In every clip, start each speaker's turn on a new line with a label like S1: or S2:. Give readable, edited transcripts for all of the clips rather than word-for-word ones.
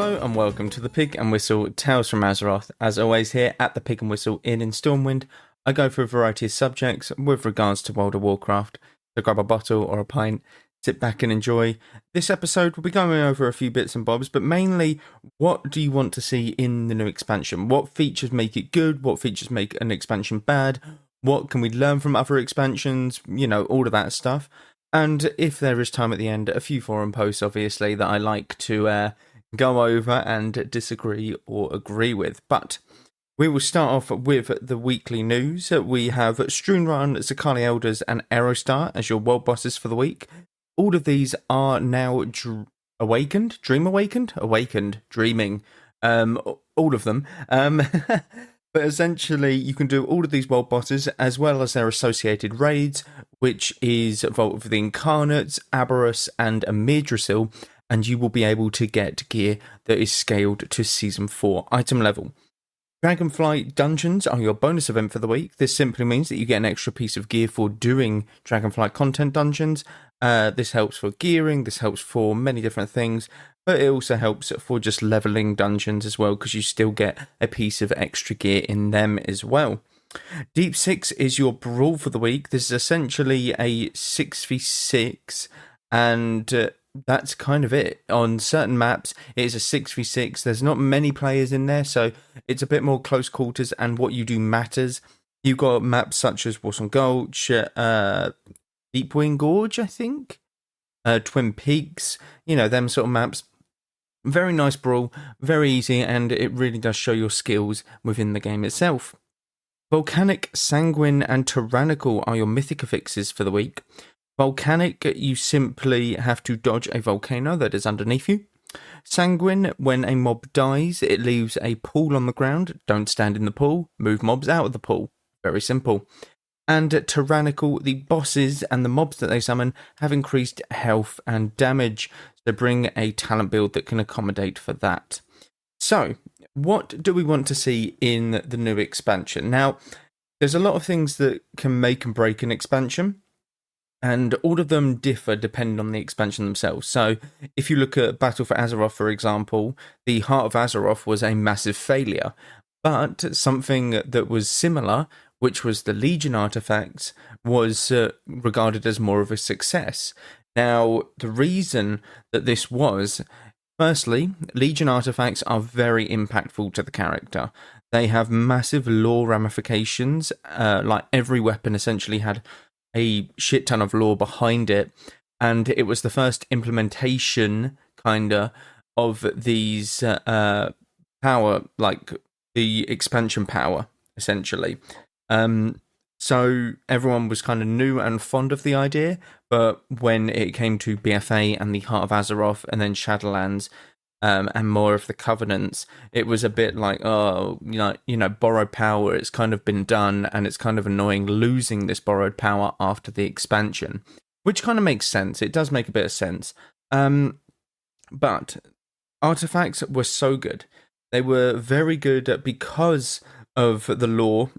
S1: Hello and welcome to the Pig and Whistle Tales from Azeroth. As always, here at the Pig and Whistle Inn in Stormwind, I go through a variety of subjects with regards to World of Warcraft. So grab a bottle or a pint, sit back and enjoy. This episode we'll be going over a few bits and bobs, but mainly what do you want to see in the new expansion? What features make it good? What features make an expansion bad? What can we learn from other expansions? You know, all of that stuff. And if there is time at the end, a few forum posts, obviously, that I like to go over and disagree or agree with. But we will start off with the weekly news. We have Stormwind, Zakali Elders and Aerostar as your world bosses for the week. All of these are now awakened, dreaming, all of them. But essentially, you can do all of these world bosses as well as their associated raids, which is Vault of the Incarnates, Aberrus, and Amidrisil, and you will be able to get gear that is scaled to Season 4 item level. Dragonflight Dungeons are your bonus event for the week. This simply means that you get an extra piece of gear for doing Dragonflight content dungeons. This helps for gearing, this helps for many different things, but it also helps for just leveling dungeons as well, because you still get a piece of extra gear in them as well. Deep 6 is your brawl for the week. This is essentially a 6v6, and that's kind of it. On certain maps, it is a 6v6. There's not many players in there, so it's a bit more close quarters, and what you do matters. You've got maps such as Warsong Gulch, Deepwing Gorge, I think, Twin Peaks, you know, them sort of maps. Very nice brawl, very easy, and it really does show your skills within the game itself. Volcanic, Sanguine, and Tyrannical are your mythic affixes for the week. Volcanic, you simply have to dodge a volcano that is underneath you. Sanguine, when a mob dies, it leaves a pool on the ground. Don't stand in the pool, move mobs out of the pool. Very simple. And Tyrannical, the bosses and the mobs that they summon have increased health and damage, so bring a talent build that can accommodate for that. So, what do we want to see in the new expansion? Now, there's a lot of things that can make and break an expansion, and all of them differ depending on the expansion themselves. So, if you look at Battle for Azeroth, for example, the Heart of Azeroth was a massive failure, but something that was similar, which was the Legion artifacts, was regarded as more of a success. Now, the reason that this was, firstly, Legion artifacts are very impactful to the character. They have massive lore ramifications, like every weapon essentially had a shit ton of lore behind it, and it was the first implementation, kinda, of these power, like the expansion power, essentially. So everyone was kind of new and fond of the idea, but when it came to BFA and the Heart of Azeroth and then Shadowlands, and more of the Covenants, it was a bit like, oh, you know, borrowed power, it's kind of been done, and it's kind of annoying losing this borrowed power after the expansion, which kind of makes sense. It does make a bit of sense. But artifacts were so good. They were very good because of the lore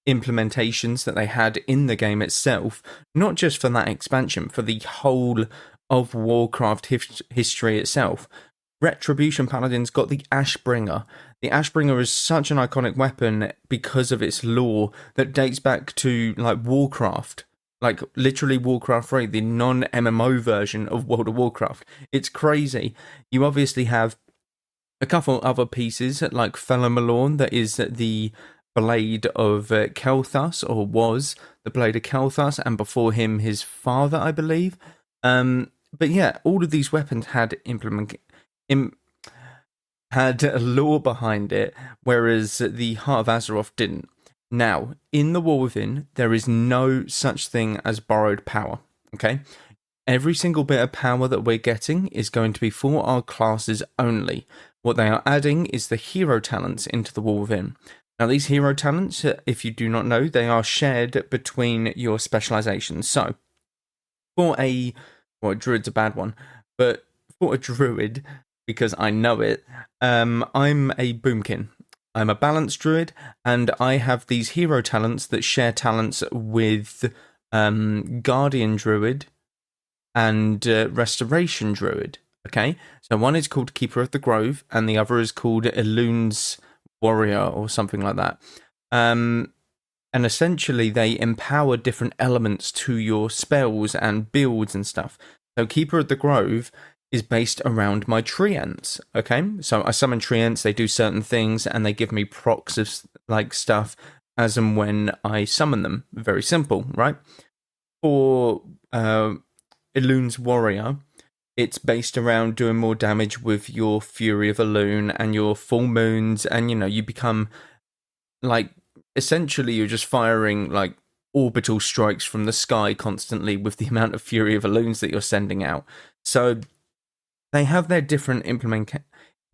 S1: implementations that they had in the game itself, not just for that expansion, for the whole of Warcraft history itself. Retribution Paladins got the Ashbringer. The Ashbringer is such an iconic weapon because of its lore that dates back to like Warcraft, like literally Warcraft 3, the non-MMO version of World of Warcraft. It's crazy. You obviously have a couple other pieces like Fellow Malorn, that is the Blade of Kel'Thas, or was the Blade of Kel'Thas, and before him his father, I believe. But yeah, all of these weapons had had a lore behind it, whereas the Heart of Azeroth didn't. Now, in the War Within, there is no such thing as borrowed power, okay? Every single bit of power that we're getting is going to be for our classes only. What they are adding is the hero talents into the War Within. Now, these hero talents, if you do not know, they are shared between your specializations. So, for a druid's a bad one, but for a druid, because I know it, I'm a boomkin. I'm a balanced druid, and I have these hero talents that share talents with Guardian Druid and Restoration Druid. Okay, so one is called Keeper of the Grove, and the other is called Elune's Warrior or something like that. And essentially, they empower different elements to your spells and builds and stuff. So, Keeper of the Grove is based around my treants. Okay, so I summon treants, they do certain things, and they give me procs of like stuff as and when I summon them. Very simple, right? For Elune's Warrior, it's based around doing more damage with your Fury of Elune and your full moons, and you become like essentially you're just firing like orbital strikes from the sky constantly with the amount of Fury of Elunes that you're sending out. So they have their different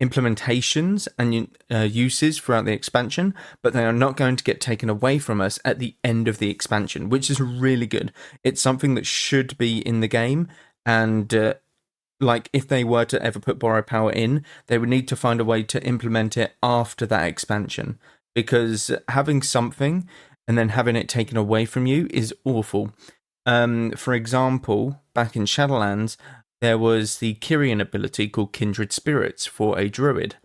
S1: implementations and uses throughout the expansion, but they are not going to get taken away from us at the end of the expansion, which is really good. It's something that should be in the game, and like if they were to ever put borrow power in, they would need to find a way to implement it after that expansion, because having something and then having it taken away from you is awful. For example, back in Shadowlands, there was the Kyrian ability called Kindred Spirits for a druid.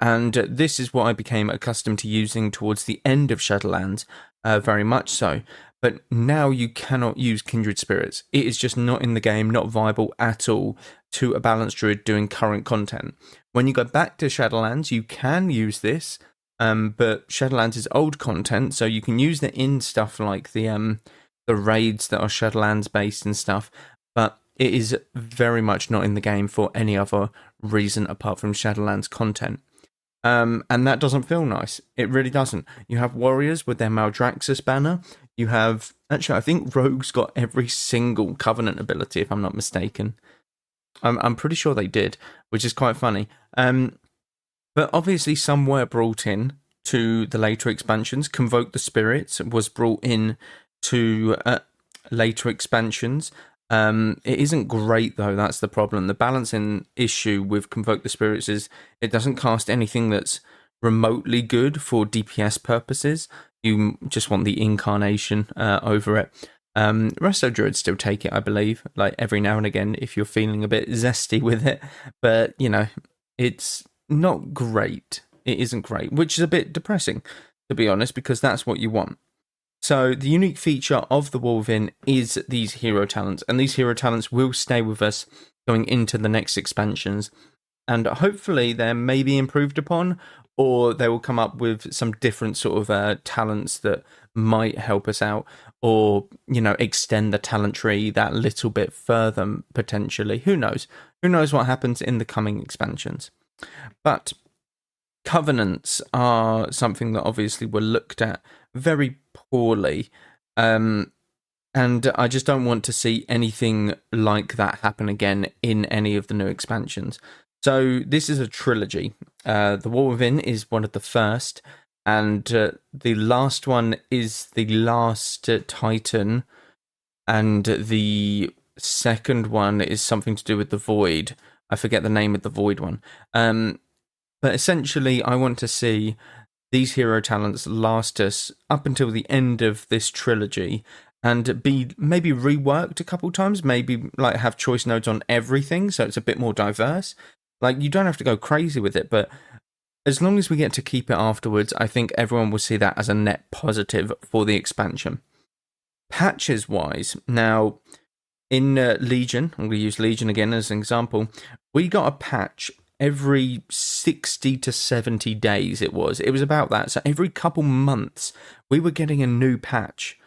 S1: And this is what I became accustomed to using towards the end of Shadowlands, very much so. But now you cannot use Kindred Spirits. It is just not in the game, not viable at all to a balanced druid doing current content. When you go back to Shadowlands, you can use this, but Shadowlands is old content, so you can use it in stuff like the raids that are Shadowlands based and stuff, but it is very much not in the game for any other reason apart from Shadowlands content. And that doesn't feel nice. It really doesn't. You have warriors with their Maldraxxus banner. You have... Actually, I think Rogue's got every single Covenant ability, if I'm not mistaken. I'm pretty sure they did, which is quite funny. But obviously some were brought in to the later expansions. Convoke the Spirits was brought in to later expansions. It isn't great, though. That's the problem. The balancing issue with Convoke the Spirits is it doesn't cast anything that's remotely good for DPS purposes. You just want the incarnation over it. Resto Druids still take it, I believe, like every now and again if you're feeling a bit zesty with it. But, it's not great. It isn't great, which is a bit depressing, to be honest, because that's what you want. So the unique feature of the War Within is these hero talents, and these hero talents will stay with us going into the next expansions, and hopefully they're maybe improved upon, or they will come up with some different sort of talents that might help us out, or, extend the talent tree that little bit further, potentially. Who knows? Who knows what happens in the coming expansions? But covenants are something that obviously were looked at very poorly, and I just don't want to see anything like that happen again in any of the new expansions. So this is a trilogy. The War Within is one of the first, and the last one is the last Titan, and the second one is something to do with the Void. I forget the name of the Void one. But essentially, I want to see these hero talents last us up until the end of this trilogy and be maybe reworked a couple times, maybe like have choice nodes on everything so it's a bit more diverse. Like, you don't have to go crazy with it, but as long as we get to keep it afterwards, I think everyone will see that as a net positive for the expansion. Patches wise, now in Legion, I'm going to use Legion again as an example, we got a patch every 60 to 70 days. It was about that. So every couple months we were getting a new patch.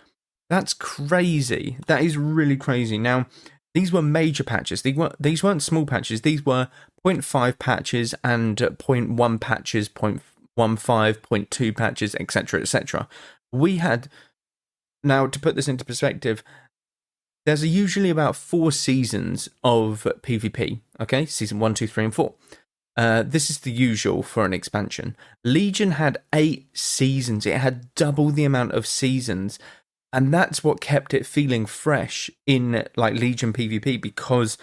S1: That's crazy. That is really crazy. Now, these were major patches. These weren't small patches. These were 0.5 patches and 0.1 patches, 0.15, 0.2 patches, etc., etc. We had... Now, to put this into perspective, there's usually about 4 seasons of PvP, okay? Season 1, 2, 3, and 4. This is the usual for an expansion. Legion had 8 seasons. It had double the amount of seasons. And that's what kept it feeling fresh in like Legion PvP, because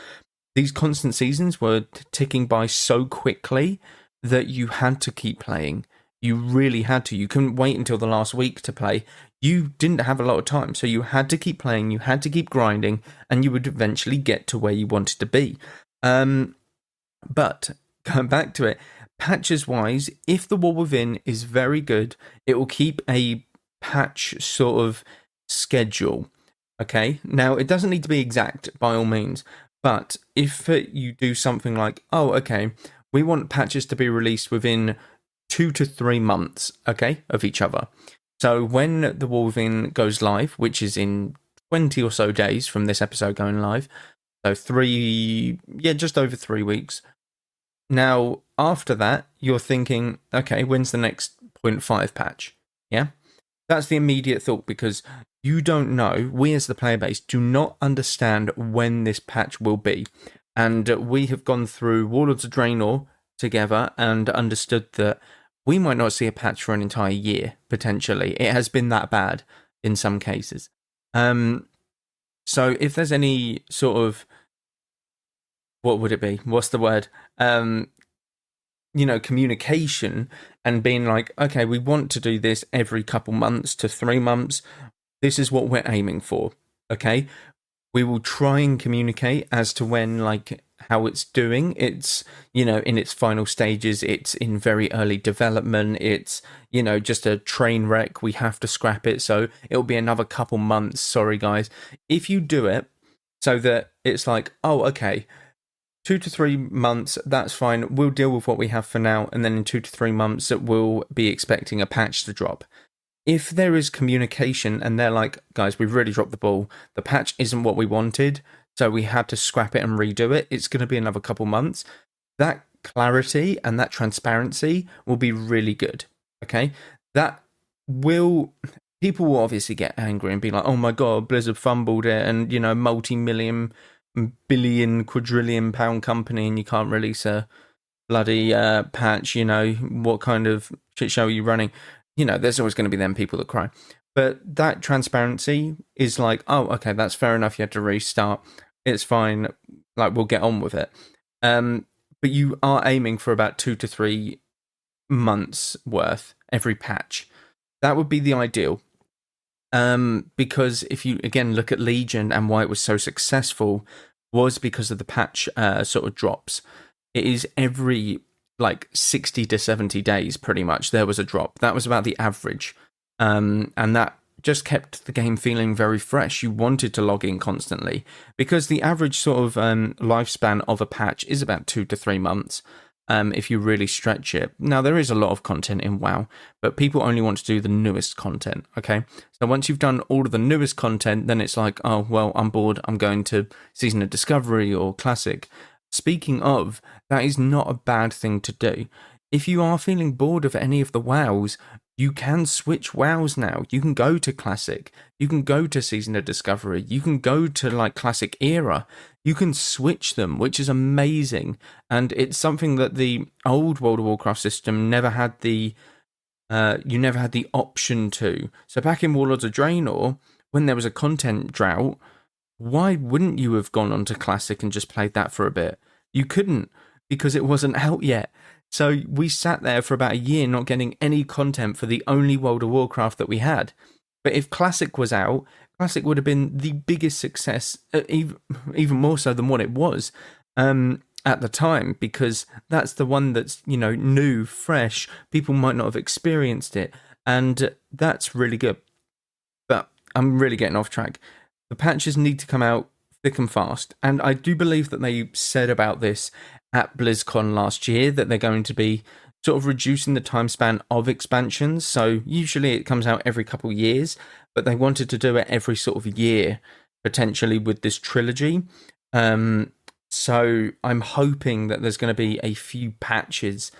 S1: these constant seasons were ticking by so quickly that you had to keep playing. You really had to. You couldn't wait until the last week to play. You didn't have a lot of time, so you had to keep playing, you had to keep grinding, and you would eventually get to where you wanted to be. But going back to it, patches wise, if the wall within is very good, it will keep a patch sort of schedule. Okay, now it doesn't need to be exact by all means, but if you do something like, oh, okay, we want patches to be released within 2 to 3 months, okay, of each other. So when the wall within goes live, which is in 20 or so days from this episode going live, so just over 3 weeks. Now, after that, you're thinking, okay, when's the next 0.5 patch? Yeah? That's the immediate thought, because you don't know, we as the player base do not understand when this patch will be. And we have gone through Warlords of Draenor together and understood that we might not see a patch for an entire year, potentially. It has been that bad in some cases. So if there's any sort of, what would it be? What's the word? Communication and being like, okay, we want to do this every couple months to 3 months. This is what we're aiming for. Okay. We will try and communicate as to when, like, how it's doing. It's, in its final stages, it's in very early development. It's, just a train wreck. We have to scrap it. So it'll be another couple months. Sorry, guys. If you do it so that it's like, oh, okay, 2 to 3 months, that's fine. We'll deal with what we have for now. And then in 2 to 3 months, we'll be expecting a patch to drop. If there is communication and they're like, guys, we've really dropped the ball, the patch isn't what we wanted, so we had to scrap it and redo it, it's going to be another couple months, that clarity and that transparency will be really good. Okay? People will obviously get angry and be like, oh my god, Blizzard fumbled it, and, multi-million, billion, quadrillion pound company, and you can't release a bloody patch, what kind of shit show are you running? There's always going to be them people that cry. But that transparency is like, oh, okay, that's fair enough. You had to restart. It's fine. Like, we'll get on with it. But you are aiming for about 2 to 3 months worth every patch. That would be the ideal. Because if you, again, look at Legion and why it was so successful was because of the patch sort of drops. It is every 60 to 70 days, pretty much, there was a drop. That was about the average. And that just kept the game feeling very fresh. You wanted to log in constantly because the average sort of lifespan of a patch is about 2 to 3 months. If you really stretch it. Now, there is a lot of content in WoW, but people only want to do the newest content, okay? So once you've done all of the newest content, then it's like, oh, well, I'm bored. I'm going to Season of Discovery or Classic. Speaking of, that is not a bad thing to do. If you are feeling bored of any of the WoWs, you can switch WoWs now. You can go to Classic. You can go to Season of Discovery. You can go to Classic Era. You can switch them, which is amazing. And it's something that the old World of Warcraft system never had the option to. So back in Warlords of Draenor, when there was a content drought, why wouldn't you have gone on to Classic and just played that for a bit? You couldn't, because it wasn't out yet. So we sat there for about a year not getting any content for the only World of Warcraft that we had. But if Classic was out, Classic would have been the biggest success, even more so than what it was at the time, because that's the one that's, new, fresh. People might not have experienced it, and that's really good. But I'm really getting off track. The patches need to come out thick and fast, and I do believe that they said about this at BlizzCon last year, that they're going to be sort of reducing the time span of expansions. So usually it comes out every couple of years, but they wanted to do it every sort of year, potentially with this trilogy. So I'm hoping that there's going to be a few patches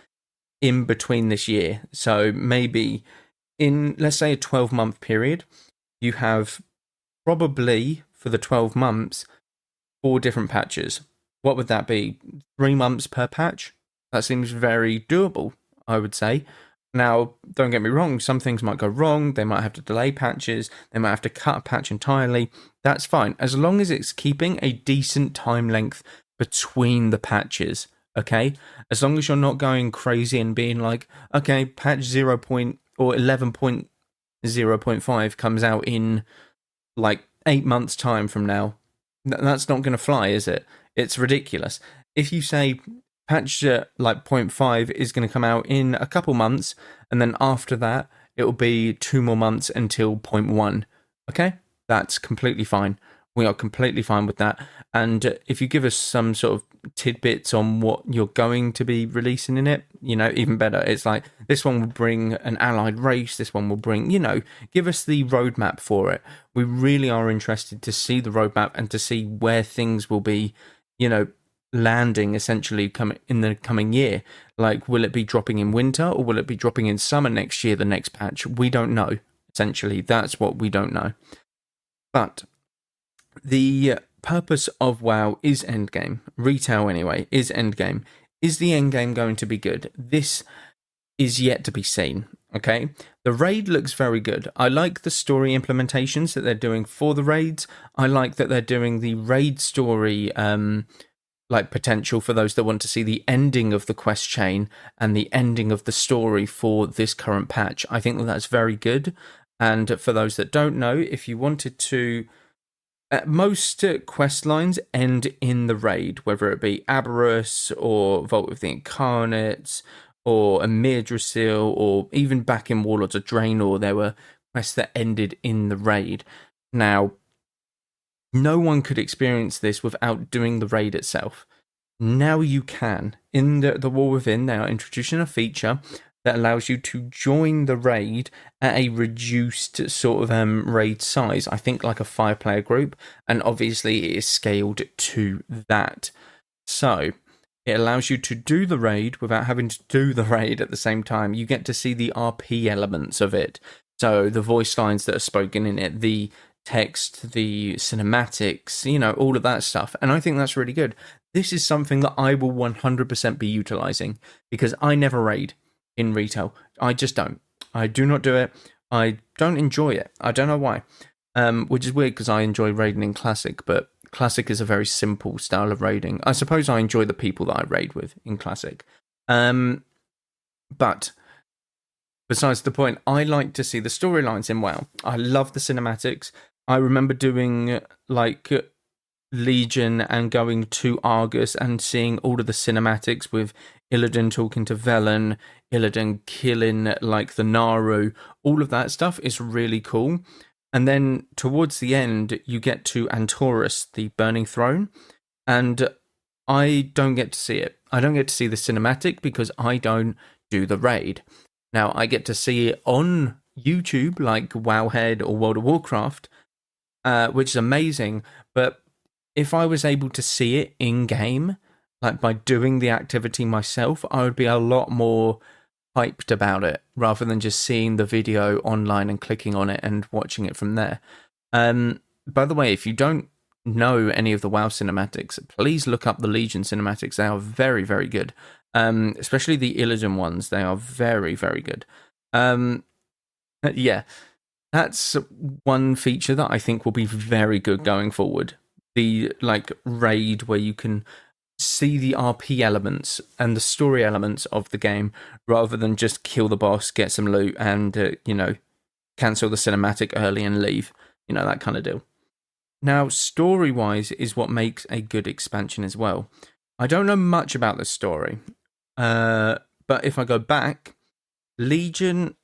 S1: in between this year. So maybe in, let's say, a 12-month period, you have probably, for the 12 months, 4 different patches. What would that be? 3 months per patch? That seems very doable, I would say. Now, don't get me wrong, some things might go wrong. They might have to delay patches. They might have to cut a patch entirely. That's fine, as long as it's keeping a decent time length between the patches, okay? As long as you're not going crazy and being like, okay, patch 0. Or 11.0.5 comes out in 8 months' time from now. That's not going to fly, is it? It's ridiculous. If you say patch like 0.5 is going to come out in a couple months, and then after that it will be 2 more months until 0.1. Okay, that's completely fine. We are completely fine with that. And if you give us some sort of tidbits on what you're going to be releasing in it, even better. It's like, this one will bring an allied race, this one will bring, give us the roadmap for it. We really are interested to see the roadmap and to see where things will be, landing essentially in the coming year. Like, will it be dropping in winter or will it be dropping in summer next year, the next patch? We don't know. Essentially, that's what we don't know. But the purpose of WoW is endgame. Retail, anyway, is endgame. Is the endgame going to be good? This is yet to be seen, okay? The raid looks very good. I like the story implementations that they're doing for the raids. I like that they're doing the raid story potential for those that want to see the ending of the quest chain and the ending of the story for this current patch. I think that that's very good. And for those that don't know, if you wanted to... most quest lines end in the raid, whether it be Azeroth or Vault of the Incarnates or Amirdrasil, or even back in Warlords of Draenor, there were quests that ended in the raid. Now, no one could experience this without doing the raid itself. Now you can. In the War Within, they are introducing a feature that allows you to join the raid at a reduced sort of raid size. I think like a 5-player group, and obviously it is scaled to that. So it allows you to do the raid without having to do the raid at the same time. You get to see the RP elements of it. So the voice lines that are spoken in it, the text, the cinematics, all of that stuff. And I think that's really good. This is something that I will 100% be utilizing, because I never raid in retail. I just don't. I do not do it. I don't enjoy it. I don't know why. Which is weird, because I enjoy raiding in Classic, but Classic is a very simple style of raiding. I suppose I enjoy the people that I raid with in Classic. But besides the point, I like to see the storylines in WoW. I love the cinematics. I remember doing Legion and going to Argus and seeing all of the cinematics with Illidan talking to Velen, Illidan killing the Naru. All of that stuff is really cool. And then towards the end, you get to Antorus, the Burning Throne, and I don't get to see it. I don't get to see the cinematic because I don't do the raid. Now, I get to see it on YouTube, like Wowhead or World of Warcraft, which is amazing. But if I was able to see it in-game, by doing the activity myself, I would be a lot more hyped about it, rather than just seeing the video online and clicking on it and watching it from there. By the way, if you don't know any of the WoW cinematics, please look up the Legion cinematics. They are very, very good. Especially the Illidan ones. They are very, very good. Yeah, that's one feature that I think will be very good going forward. The raid where you can see the RP elements and the story elements of the game, rather than just kill the boss, get some loot, and cancel the cinematic early and leave. That kind of deal. Now, story-wise is what makes a good expansion as well. I don't know much about the story, but if I go back, Legion,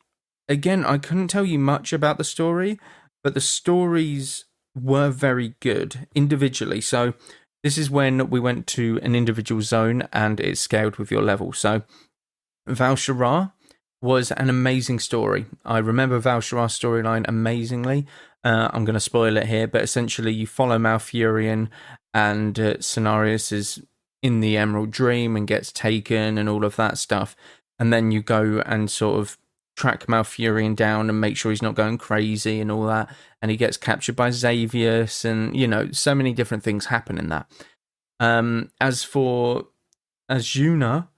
S1: again, I couldn't tell you much about the story, but the stories were very good individually. So this is when we went to an individual zone and it scaled with your level. So Val'sharah was an amazing story. I remember Val'sharah's storyline amazingly. I'm going to spoil it here, but essentially you follow Malfurion, and Cenarius is in the Emerald Dream and gets taken and all of that stuff. And then you go and sort of track Malfurion down and make sure he's not going crazy and all that. And he gets captured by Xavius, and, so many different things happen in that. As for Azuna,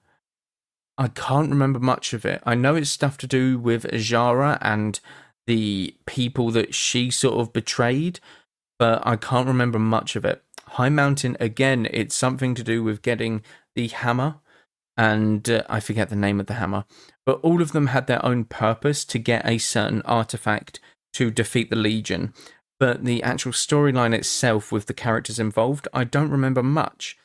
S1: I can't remember much of it. I know it's stuff to do with Azara and the people that she sort of betrayed, but I can't remember much of it. High Mountain, again, it's something to do with getting the hammer, and I forget the name of the hammer, but all of them had their own purpose to get a certain artifact to defeat the Legion. But the actual storyline itself with the characters involved, I don't remember much.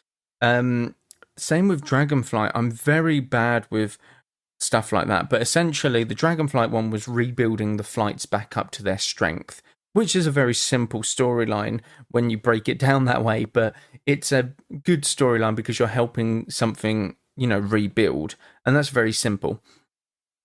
S1: Same with Dragonflight. I'm very bad with stuff like that. But essentially, the Dragonflight one was rebuilding the flights back up to their strength, which is a very simple storyline when you break it down that way. But it's a good storyline because you're helping something, rebuild. And that's very simple.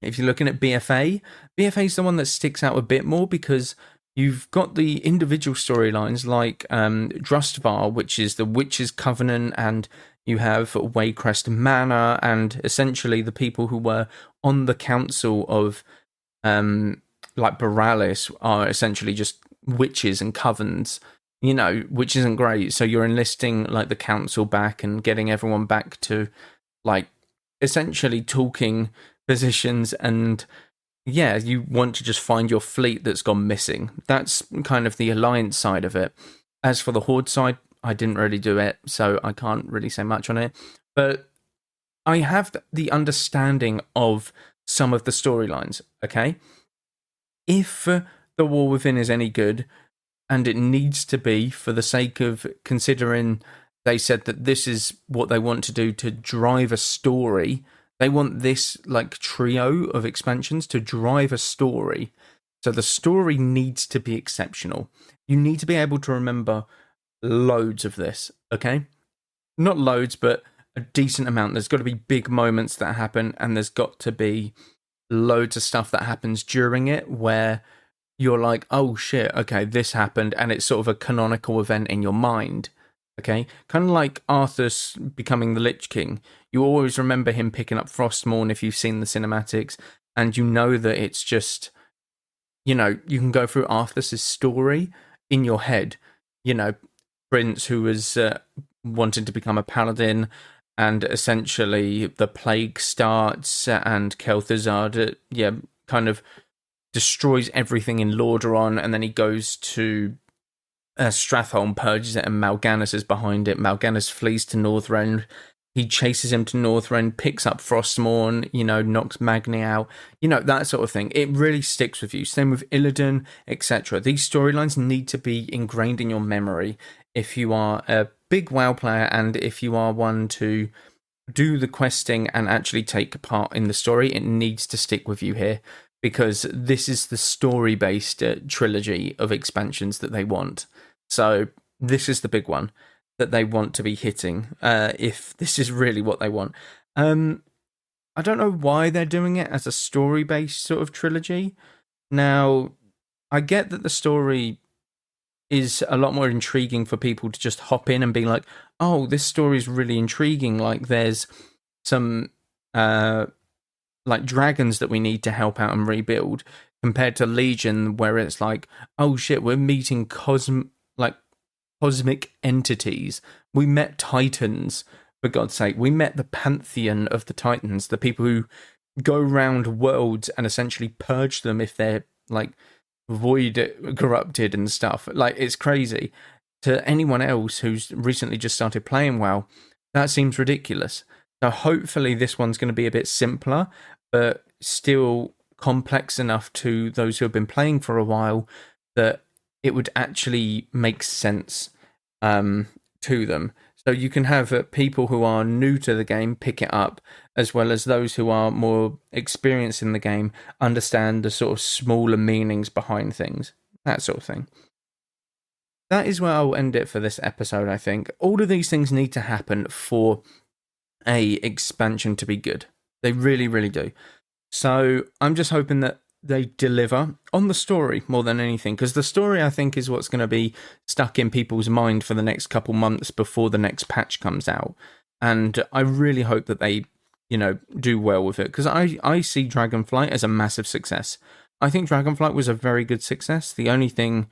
S1: If you're looking at BFA, BFA is the one that sticks out a bit more because you've got the individual storylines like Drustvar, which is the Witches' Covenant, and you have Waycrest Manor, and essentially the people who were on the council of Borealis are essentially just witches and covens, which isn't great. So you're enlisting like the council back and getting everyone back to like essentially talking positions, and yeah, you want to just find your fleet that's gone missing. That's kind of the alliance side of it. As for the horde side, I didn't really do it, so I can't really say much on it. But I have the understanding of some of the storylines, okay? If the War Within is any good, and it needs to be for the sake of considering they said that this is what they want to do to drive a story. They want this like trio of expansions to drive a story. So the story needs to be exceptional. You need to be able to remember loads of this, okay? Not loads, but a decent amount. There's got to be big moments that happen, and there's got to be loads of stuff that happens during it where you're like, oh shit, okay, this happened, and it's sort of a canonical event in your mind. Okay, kind of like Arthas becoming the Lich King. You always remember him picking up Frostmourne if you've seen the cinematics, and you know that it's just, you can go through Arthas's story in your head. Prince who was wanting to become a paladin, and essentially the plague starts, and Kel'Thuzad, kind of destroys everything in Lordaeron, and then he goes to Stratholme, purges it, and Mal'Ganis is behind it. Mal'Ganis flees to Northrend. He chases him to Northrend, picks up Frostmourne, knocks Magni out, that sort of thing. It really sticks with you. Same with Illidan, etc. These storylines need to be ingrained in your memory if you are a big WoW player, and if you are one to do the questing and actually take part in the story. It needs to stick with you here, because this is the story-based trilogy of expansions that they want. So this is the big one that they want to be hitting, if this is really what they want. I don't know why they're doing it as a story-based sort of trilogy. Now, I get that the story is a lot more intriguing for people to just hop in and be like, oh, this story is really intriguing. Like, there's some like dragons that we need to help out and rebuild, compared to Legion, where it's like, oh shit, we're meeting cosmic entities. We met Titans, for God's sake. We met the pantheon of the Titans, the people who go around worlds and essentially purge them if they're like void corrupted and stuff. Like, it's crazy. To anyone else who's recently just started playing WoW, that seems ridiculous. So hopefully this one's going to be a bit simpler, but still complex enough to those who have been playing for a while that it would actually make sense to them. So you can have people who are new to the game pick it up, as well as those who are more experienced in the game understand the sort of smaller meanings behind things, that sort of thing. That is where I'll end it for this episode, I think. All of these things need to happen for a expansion to be good. They really, really do. So I'm just hoping that they deliver on the story more than anything, because the story, I think, is what's going to be stuck in people's mind for the next couple months before the next patch comes out. And I really hope that they, do well with it, because I see Dragonflight as a massive success. I think Dragonflight was a very good success. The only thing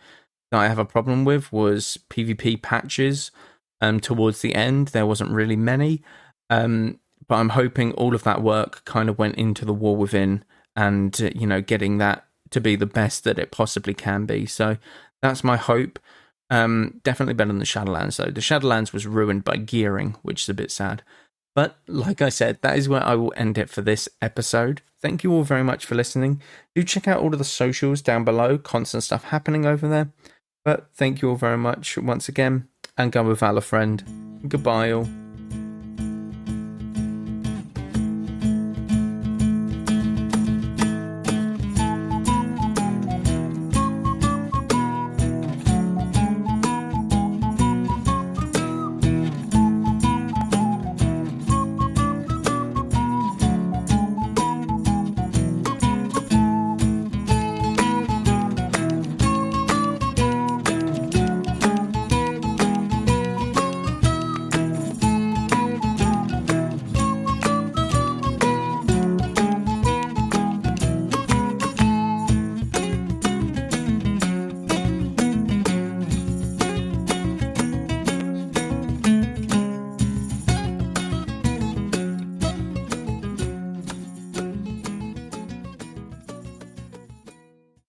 S1: that I have a problem with was PvP patches. Towards the end, there wasn't really many. But I'm hoping all of that work kind of went into the War Within, and, getting that to be the best that it possibly can be. So that's my hope. Definitely better than the Shadowlands, though. The Shadowlands was ruined by gearing, which is a bit sad. But like I said, that is where I will end it for this episode. Thank you all very much for listening. Do check out all of the socials down below. Constant stuff happening over there. But thank you all very much once again. And go with Valor, friend. Goodbye all.